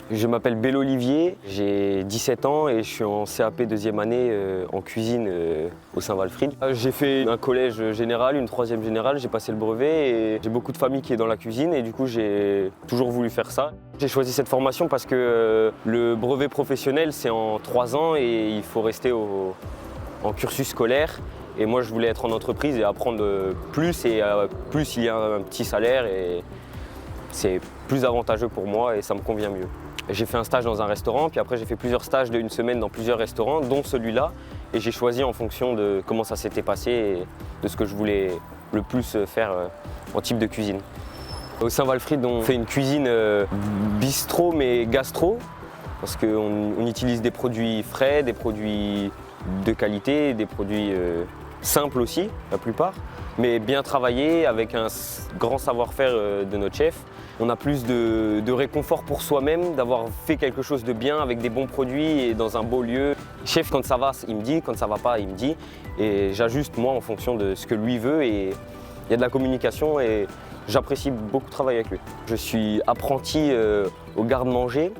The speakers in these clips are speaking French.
Je m'appelle Bélo Olivier, j'ai 17 ans et je suis en CAP deuxième année en cuisine au Saint-Walfried. J'ai fait un collège général, une troisième générale, j'ai passé le brevet et j'ai beaucoup de famille qui est dans la cuisine et du coup j'ai toujours voulu faire ça. J'ai choisi cette formation parce que le brevet professionnel c'est en 3 ans et il faut rester en cursus scolaire. Et moi je voulais être en entreprise et apprendre plus et plus il y a un petit salaire et c'est plus avantageux pour moi et ça me convient mieux. J'ai fait un stage dans un restaurant, puis après j'ai fait plusieurs stages d'une semaine dans plusieurs restaurants, dont celui-là. Et j'ai choisi en fonction de comment ça s'était passé et de ce que je voulais le plus faire en type de cuisine. Au Saint-Walfried, on fait une cuisine bistrot mais gastro, parce qu'on utilise des produits frais, des produits de qualité, des produits simples aussi, la plupart, mais bien travaillés avec un grand savoir-faire de notre chef. On a plus de réconfort pour soi-même, d'avoir fait quelque chose de bien avec des bons produits et dans un beau lieu. Le chef, quand ça va, il me dit, quand ça va pas, il me dit. Et j'ajuste moi en fonction de ce que lui veut et il y a de la communication et j'apprécie beaucoup travailler avec lui. Je suis apprenti au garde-manger,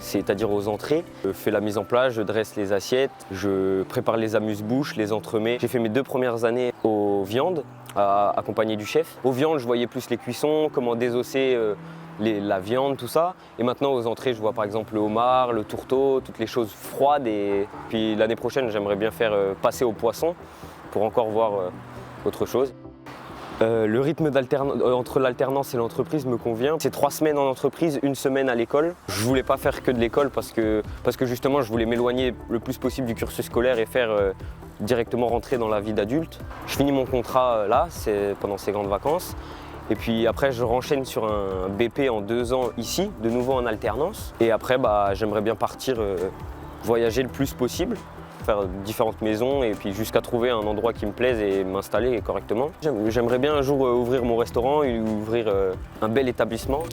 c'est-à-dire aux entrées. Je fais la mise en place, je dresse les assiettes, je prépare les amuse-bouches, les entremets. J'ai fait mes 2 premières années aux viandes, accompagné du chef. Aux viandes, je voyais plus les cuissons, comment désosser la viande, tout ça. Et maintenant, aux entrées, je vois par exemple le homard, le tourteau, toutes les choses froides. Et puis l'année prochaine, j'aimerais bien faire passer au poisson pour encore voir autre chose. Le rythme entre l'alternance et l'entreprise me convient. C'est 3 semaines en entreprise, 1 semaine à l'école. Je voulais pas faire que de l'école parce que justement je voulais m'éloigner le plus possible du cursus scolaire et faire directement rentrer dans la vie d'adulte. Je finis mon contrat là, c'est pendant ces grandes vacances. Et puis après je renchaîne sur un BP en 2 ans ici, de nouveau en alternance. Et après j'aimerais bien partir voyager le plus possible, faire différentes maisons et puis jusqu'à trouver un endroit qui me plaise et m'installer correctement. J'aimerais bien un jour ouvrir mon restaurant et ouvrir un bel établissement.